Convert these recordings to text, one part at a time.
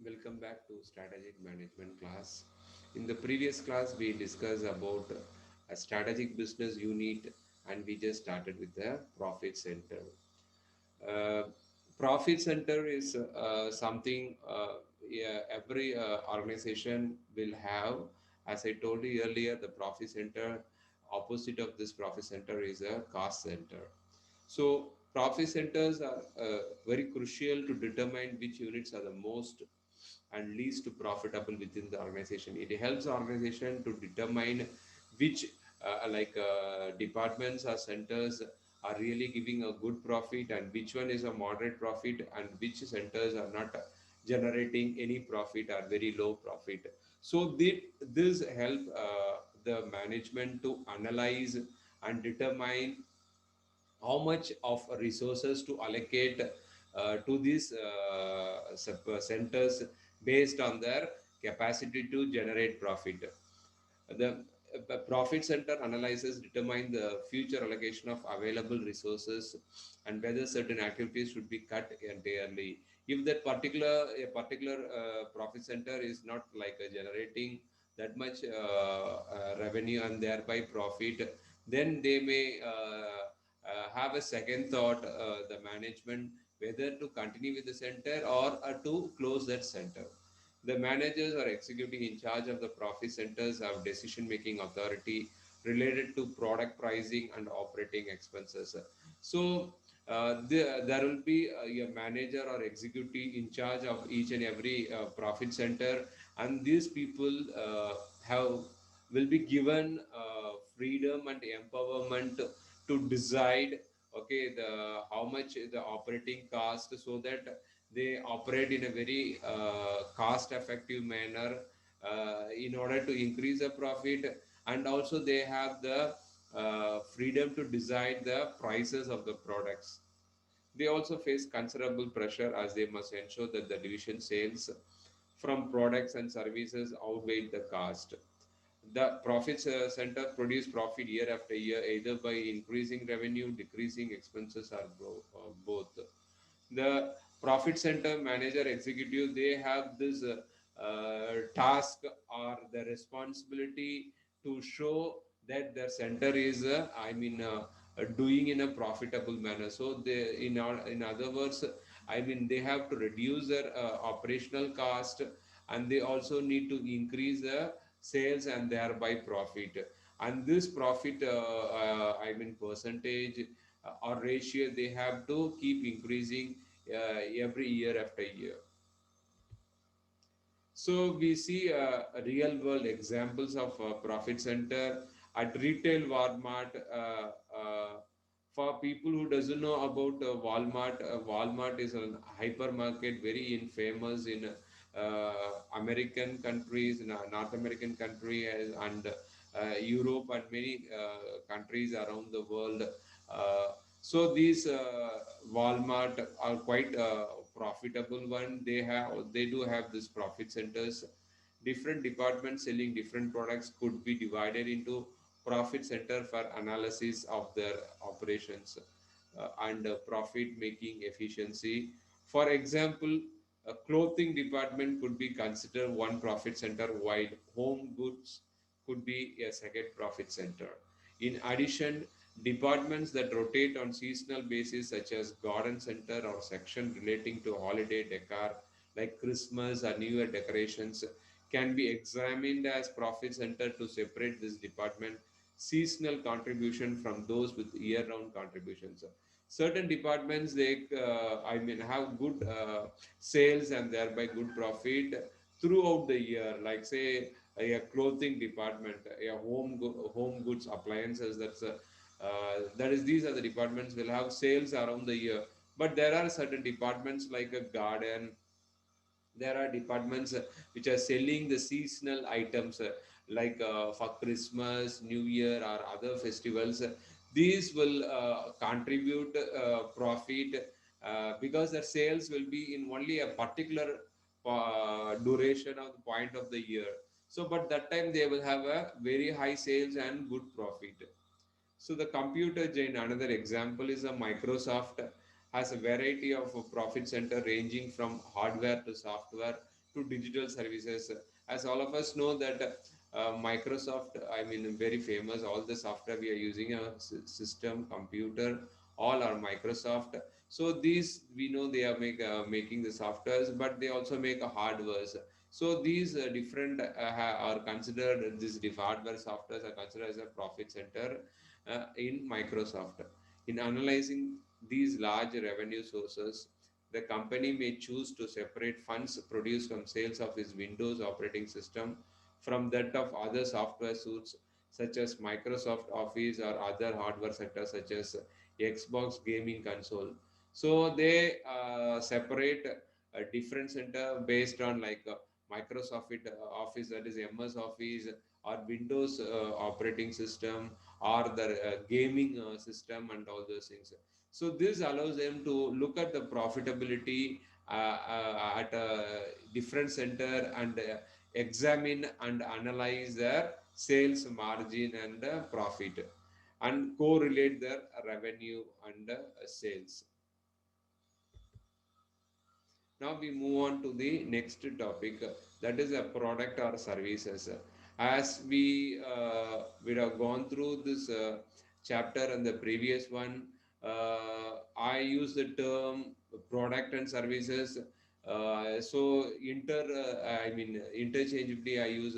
Welcome back to strategic management class. In the previous class, we discussed about a strategic business unit, and we just started with the profit center. Uh, Profit center is something yeah, every organization will have. As I told you earlier, the profit center, opposite of this profit center is a cost center. So profit centers are very crucial to determine which units are the most and least profitable within the organization. It helps the organization to determine which departments or centers are really giving a good profit and which one is a moderate profit and which centers are not generating any profit or very low profit. So this help the management to analyze and determine how much of resources to allocate to these centers based on their capacity to generate profit. The profit center analysis determine the future allocation of available resources and whether certain activities should be cut entirely. If that particular profit center is not like generating that much revenue and thereby profit, then they may have a second thought, the management, whether to continue with the center or to close that center. The managers or executive in charge of the profit centers have decision-making authority related to product pricing and operating expenses. So there will be a manager or executive in charge of each and every profit center, and these people have will be given freedom and empowerment to decide, okay, the how much the operating cost, so that they operate in a very cost effective manner in order to increase the profit, and also they have the freedom to decide the prices of the products. They also face considerable pressure as they must ensure that the division sales from products and services outweigh the cost. The profit center produce profit year after year either by increasing revenue, decreasing expenses, or both. The profit center manager executive, they have this task or the responsibility to show that the center is doing in a profitable manner. So they in other words, they have to reduce their operational cost, and they also need to increase the sales and thereby profit. And this profit percentage or ratio, they have to keep increasing every year after year. So we see real world examples of profit center at retail Walmart. For people who doesn't know about Walmart, Walmart is a hypermarket very famous in American countries, in North American country, and Europe and many countries around the world. Uh, so these Walmart are quite profitable one. They do have this profit centers. Different departments selling different products could be divided into profit center for analysis of their operations and profit making efficiency. For example, a clothing department could be considered one profit center, while home goods could be a second profit center. In addition, departments that rotate on seasonal basis, such as garden center or section relating to holiday decor like Christmas or New Year decorations, can be examined as profit center to separate this department seasonal contribution from those with year-round contributions. Certain departments, they have good sales and thereby good profit throughout the year, like say a clothing department, a home goods appliances. That is, these are the departments will have sales around the year. But there are certain departments like a garden. There are departments which are selling the seasonal items, for Christmas, New Year, or other festivals. These will contribute profit because their sales will be in only a particular duration of the point of the year. So but that time they will have a very high sales and good profit. So the computer giant, another example is a Microsoft, has a variety of a profit center ranging from hardware to software, to digital services. As all of us know that Microsoft, I mean, very famous. All the software we are using, a system, computer, all are Microsoft. So these we know they are making the softwares, but they also make a hardwares. So these different are considered, these hardware softwares are considered as a profit center in Microsoft. In analyzing these large revenue sources, the company may choose to separate funds produced from sales of its Windows operating system from that of other software suites such as Microsoft Office or other hardware sectors such as Xbox gaming console. So they separate a different center based on like Microsoft Office, that is MS Office, or Windows operating system, or the gaming system, and all those things. So this allows them to look at the profitability at a different center and examine and analyze their sales margin and profit and correlate their revenue and sales. Now we move on to the next topic, that is a product or services. As we have gone through this chapter and the previous one, I use the term product and services. So I mean interchangeably I use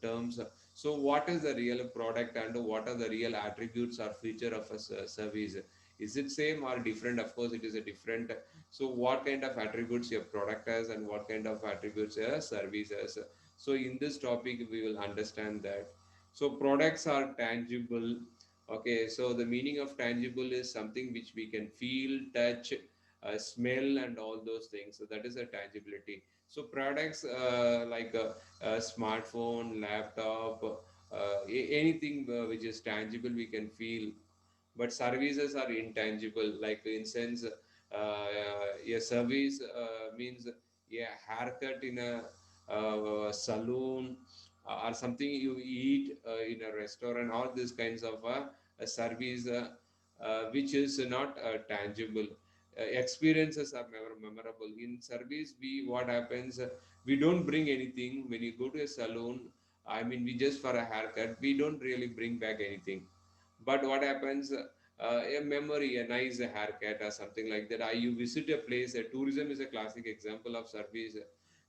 terms. So what is the real product and what are the real attributes or feature of a service? Is it same or different? Of course, it is a different. So what kind of attributes your product has and what kind of attributes your service has? So in this topic, we will understand that. So products are tangible. Okay, so the meaning of tangible is something which we can feel, touch, smell, and all those things. So that is a tangibility. So products like a smartphone, laptop, anything which is tangible, we can feel, but services are intangible. Like in sense, a service means a haircut in a saloon, or something you eat in a restaurant, all these kinds of a service which is not tangible. Experiences are never memorable. In service, we what happens, we don't bring anything when you go to a saloon. I mean, we just for a haircut, we don't really bring back anything. But what happens, a memory, a nice haircut or something like that. You visit a place, tourism is a classic example of service.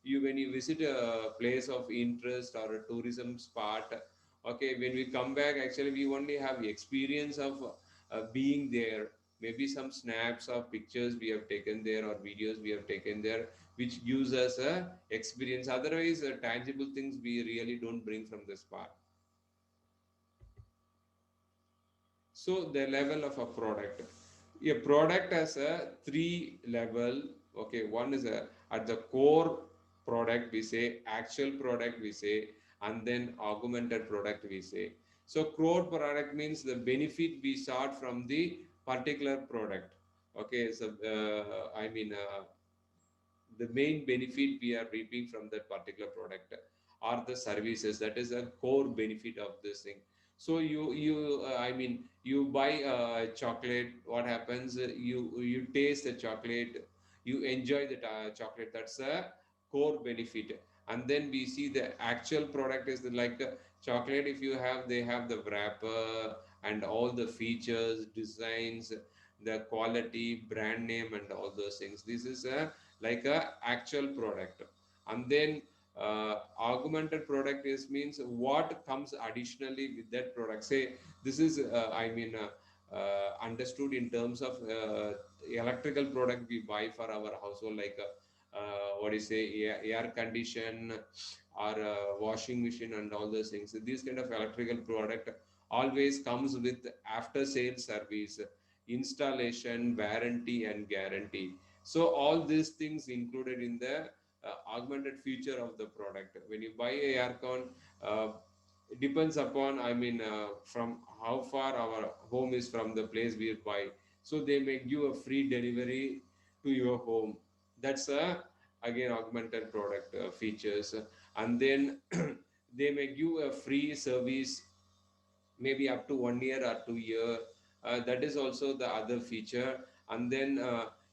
You when you visit a place of interest or a tourism spot, okay, when we come back, actually we only have the experience of being there. Maybe some snaps or pictures we have taken there or videos we have taken there, which gives us a experience. Otherwise, tangible things we really don't bring from the spot. So the level of a product. A product has a three level. Okay, one is at the core product we say, actual product we say, and then augmented product we say. So core product means the benefit we sought from the particular product. Okay, so I mean the main benefit we are reaping from that particular product are the services. That is a core benefit of this thing. So I mean you buy a chocolate. What happens, you taste the chocolate, you enjoy the chocolate. That's a core benefit. And then we see the actual product is like chocolate. If you have, they have the wrapper and all the features, designs, the quality, brand name, and all those things. This is a like a actual product. And then augmented product is means what comes additionally with that product. Say this is understood in terms of electrical product we buy for our household, like what do you say, air condition or washing machine and all those things. So these kind of electrical product always comes with after sales service, installation, warranty, and guarantee. So all these things included in the augmented feature of the product. When you buy a aircon, uh, it depends upon, I mean, from how far our home is from the place we buy. So they may give a free delivery to your home. That's a again augmented product features. And then they may give a free service, maybe up to 1 year or 2 year. That is also the other feature. And then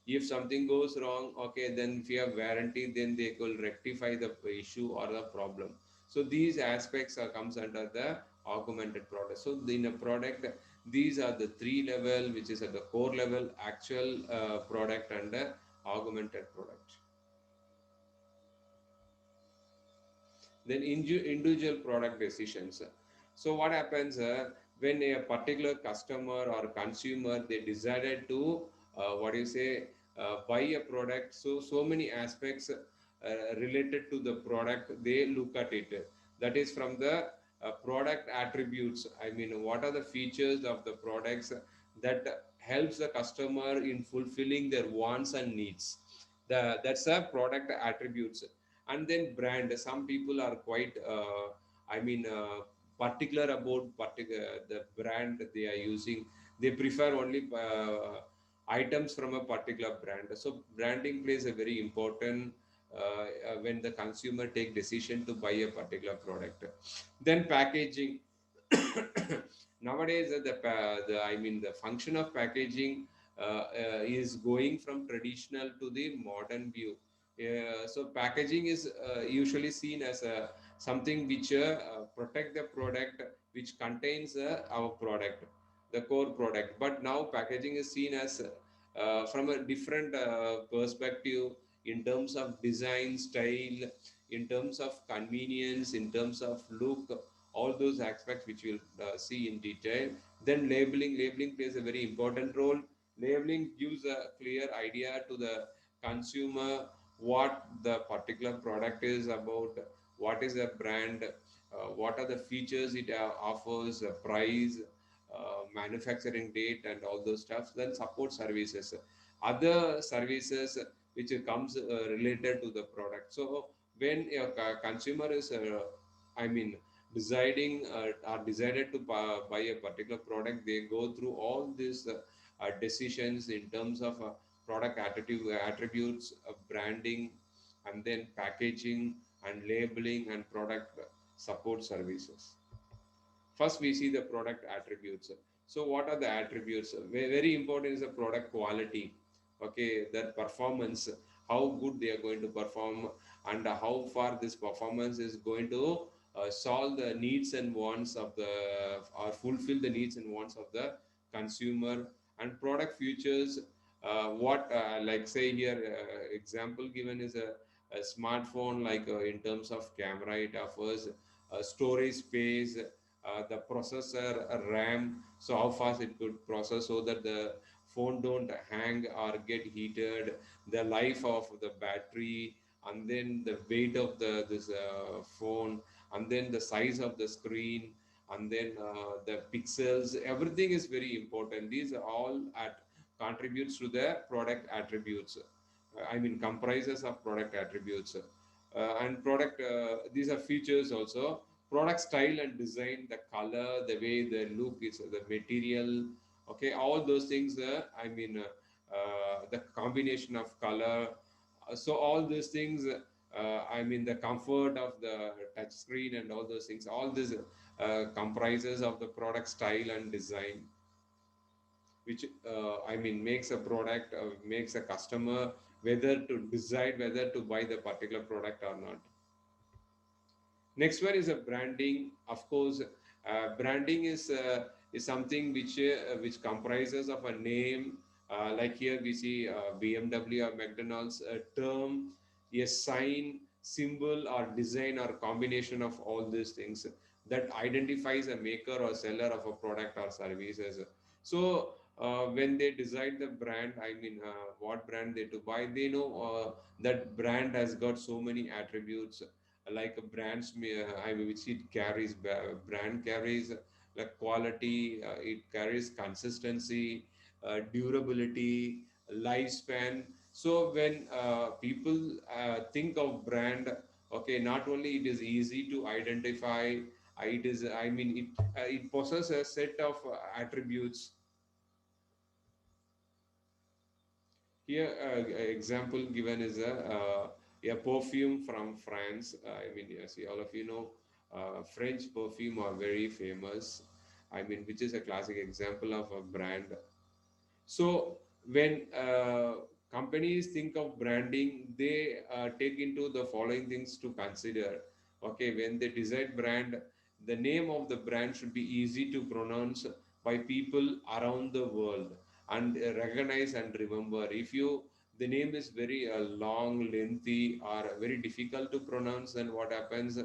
If something goes wrong, okay, then if you have warranty, then they will rectify the issue or the problem. So these aspects are comes under the augmented product. So in a product, these are the three level, which is at the core level, actual product, and augmented product. Then individual product decisions. So what happens when a particular customer or consumer they decided to what do you say buy a product, so many aspects related to the product they look at it. That is from the product attributes. I mean, what are the features of the products that helps the customer in fulfilling their wants and needs. That's a product attributes. And then brand, some people are quite I mean particular about the brand they are using. They prefer only items from a particular brand. So branding plays a very important when the consumer take decision to buy a particular product. Then packaging. Nowadays the I mean the function of packaging is going from traditional to the modern view. So packaging is usually seen as a something which protect the product, which contains our product, the core product. But now packaging is seen as from a different perspective, in terms of design, style, in terms of convenience, in terms of look, all those aspects which we'll see in detail. Then labeling plays a very important role. Labeling gives a clear idea to the consumer what the particular product is about, what is the brand, what are the features it offers, price, manufacturing date, and all those stuff. Then support services, other services which comes related to the product. So when a consumer is, I mean, deciding or decided to buy a particular product, they go through all these decisions in terms of product attributes, branding, and then packaging and labeling and product support services. First, we see the product attributes. So, what are the attributes? Very important is the product quality. Okay, their performance, how good they are going to perform, and how far this performance is going to solve the needs and wants of the, or fulfill the needs and wants of the consumer. And product features. What like say here example given is a smartphone, like in terms of camera it offers storage space, the processor RAM, so how fast it could process so that the phone don't hang or get heated, the life of the battery, and then the weight of the this phone, and then the size of the screen, and then the pixels. Everything is very important. These are all at contributes to the product attributes. I mean comprises of product attributes. And product these are features also. Product style and design, the color, the way the look is, the material, okay, all those things. I mean the combination of color. So all these things, I mean the comfort of the touch screen and all those things, all this comprises of the product style and design, which I mean makes a product, makes a customer whether to decide whether to buy the particular product or not. Next one is a branding. Of course, branding is something which comprises of a name. Like here we see BMW or McDonald's, a term, a sign, symbol, or design, or combination of all these things that identifies a maker or seller of a product or services. So when they decide the brand, I mean what brand they to buy, they know that brand has got so many attributes, like a I mean, which it carries. Brand carries like quality, it carries consistency, durability, lifespan. So when people think of brand, okay, not only it is easy to identify, it is, I mean, it possesses a set of attributes. Here, example given is a perfume from France. I mean, yes, all of you know, French perfume are very famous. I mean, which is a classic example of a brand. So when companies think of branding, they take into the following things to consider. Okay, when they decide brand, the name of the brand should be easy to pronounce by people around the world and recognize and remember. If you the name is very long, lengthy, or very difficult to pronounce, then what happens?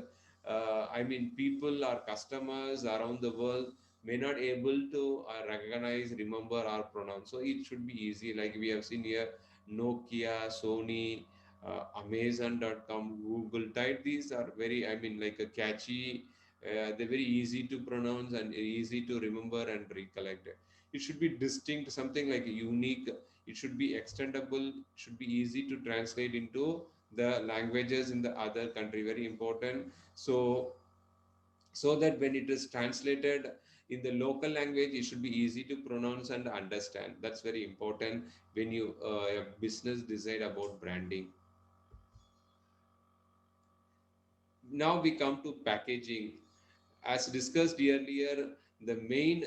I mean, people or customers around the world may not able to recognize, remember, or pronounce. So it should be easy. Like we have seen here, Nokia, Sony, Amazon.com, Google. Type these are very, I mean, like a catchy. They're very easy to pronounce and easy to remember and recollect. It should be distinct, something like unique. It should be extendable. Should be easy to translate into the languages in the other country. Very important. So that when it is translated in the local language, it should be easy to pronounce and understand. That's very important when you a business decide about branding. Now we come to packaging. As discussed earlier, the main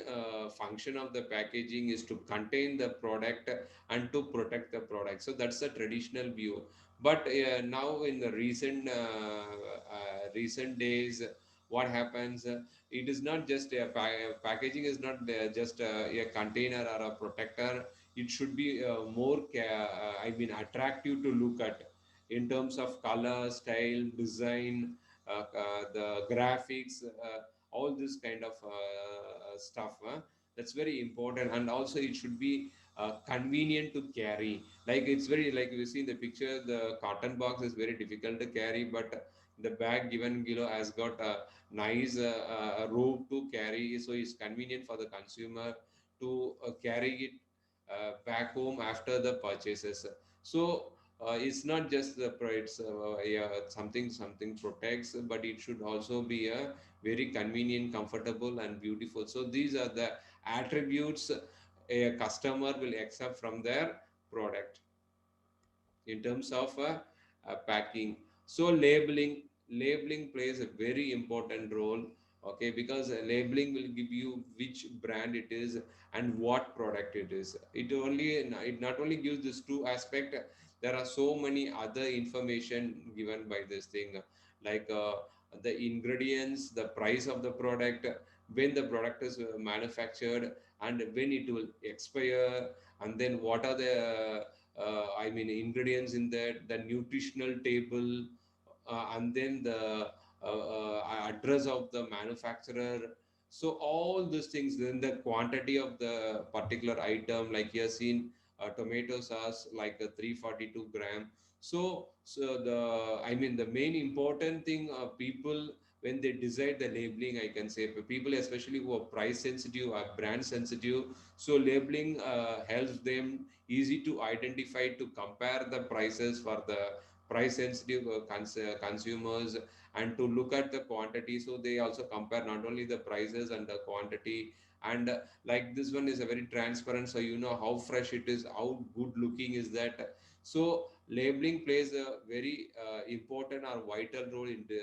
function of the packaging is to contain the product and to protect the product. So that's the traditional view. But now in the recent days, what happens? It is not just packaging is not just a container or a protector. It should be I mean, attractive to look at in terms of color, style, design, the graphics, all this kind of stuff. That's very important, and also it should be convenient to carry. Like it's very like we see in the picture, the cotton box is very difficult to carry, but the bag given below has got a nice rope to carry, so it's convenient for the consumer to carry it back home after the purchases. So it's not just the it's yeah, something protects, but it should also be a very convenient, comfortable, and beautiful. So these are the attributes a customer will accept from their product in terms of packing. So labeling plays a very important role. Okay, because labeling will give you which brand it is and what product it is. It not only gives this two aspect, there are so many other information given by this thing, like the ingredients, the price of the product, when the product is manufactured, and when it will expire, and then what are the I mean, ingredients in that, the nutritional table, and then the address of the manufacturer. So all these things, then the quantity of the particular item, like you have seen tomato sauce, like a 342 gram. So the I mean, the main important thing, people when they decide the labeling, I can say, for people especially who are price sensitive or brand sensitive, so labeling helps them easy to identify, to compare the prices for the price sensitive consumers, and to look at the quantity. So they also compare not only the prices and the quantity, and like this one is a very transparent, so you know how fresh it is, how good looking is that. So labeling plays a very important or vital role in the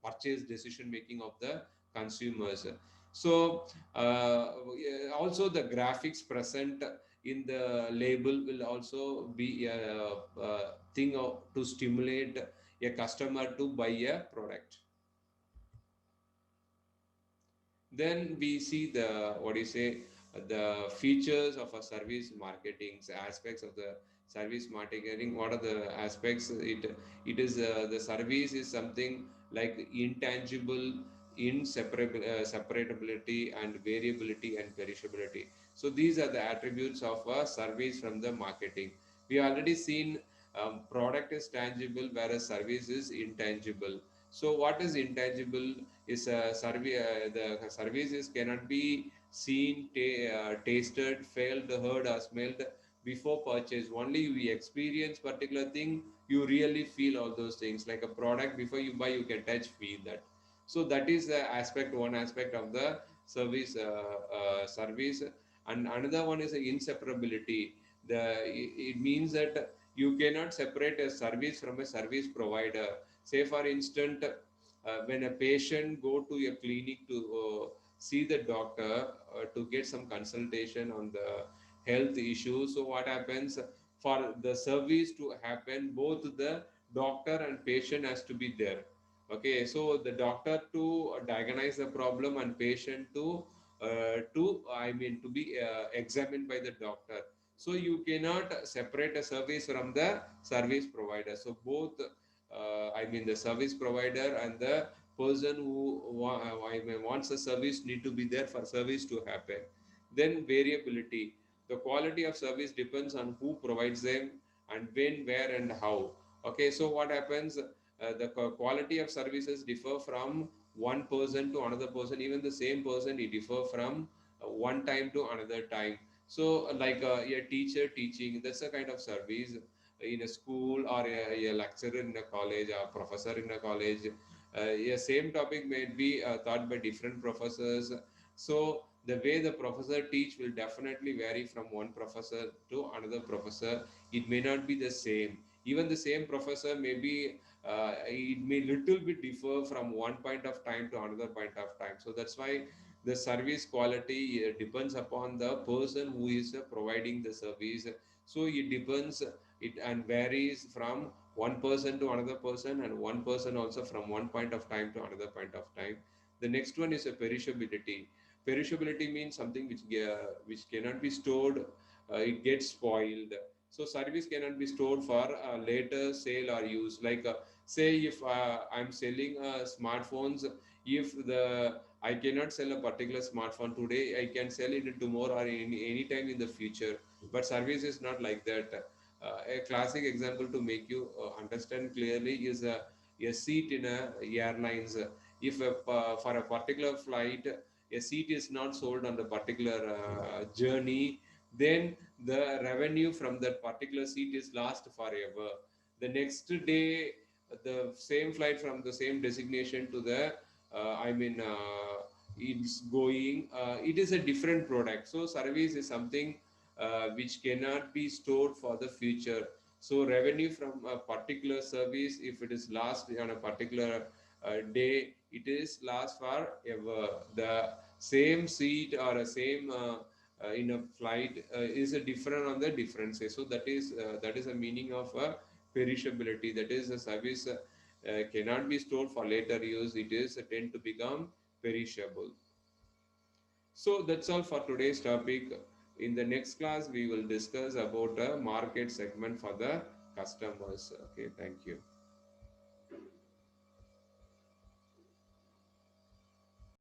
purchase decision making of the consumers. So yeah, also the graphics present in the label will also be a, thing to stimulate a customer to buy a product. Then we see the what do you say, the features of a service marketing, aspects of the service marketing. What are the aspects? It is the service is something like intangible, separability, and variability and perishability. So these are the attributes of a service from the marketing. We already seen product is tangible, whereas service is intangible. So what is intangible is a survey. The services cannot be seen, tasted, felt, heard, or smelled before purchase. Only we experience particular thing, you really feel all those things. Like a product, before you buy, you can touch, feel that. So that is the aspect, one aspect of the service. And another one is inseparability. It means that you cannot separate a service from a service provider. Say for instance, when a patient go to a clinic to see the doctor to get some consultation on the health issues, so what happens? for the service to happen, both the doctor and patient has to be there. Okay, so the doctor to diagnose the problem and patient to be examined by the doctor. So you cannot separate a service from the service provider. So both, the service provider and the person who wants a service need to be there for service to happen. Then variability. The quality of service depends on who provides them and when, where, and how. Okay, so what happens? The quality of services differ from one person to another person. Even the same person, it differ from one time to another time. So, like a teacher teaching, that's a kind of service in a school, or a lecturer in a college, or professor in a college. A same topic may be taught by different professors. So the way the professor teach will definitely vary from one professor to another professor. It may not be the same. Even the same professor may be, it may little bit differ from one point of time to another point of time. So that's why the service quality depends upon the person who is providing the service. So it depends, it and varies from one person to another person, and one person also from one point of time to another point of time. The next one is a perishability. Perishability means something which cannot be stored. It gets spoiled. So service cannot be stored for later sale or use. Like say if I'm selling smartphones, if the I cannot sell a particular smartphone today, I can sell it tomorrow or any time in the future. But service is not like that. A classic example to make you understand clearly is a seat in a airlines. If for a particular flight a seat is not sold on the particular journey, then the revenue from that particular seat is lost forever. The next day, the same flight from the same destination to the, it's going, it is a different product. So service is something which cannot be stored for the future. So revenue from a particular service, if it is lost on a particular day, it is last forever. The same seat or a same in a flight is a different on the differences. So that is a meaning of perishability. That is, a service cannot be stored for later use. It is tend to become perishable. So that's all for today's topic. In the next class, we will discuss about a market segment for the customers. Okay, thank you.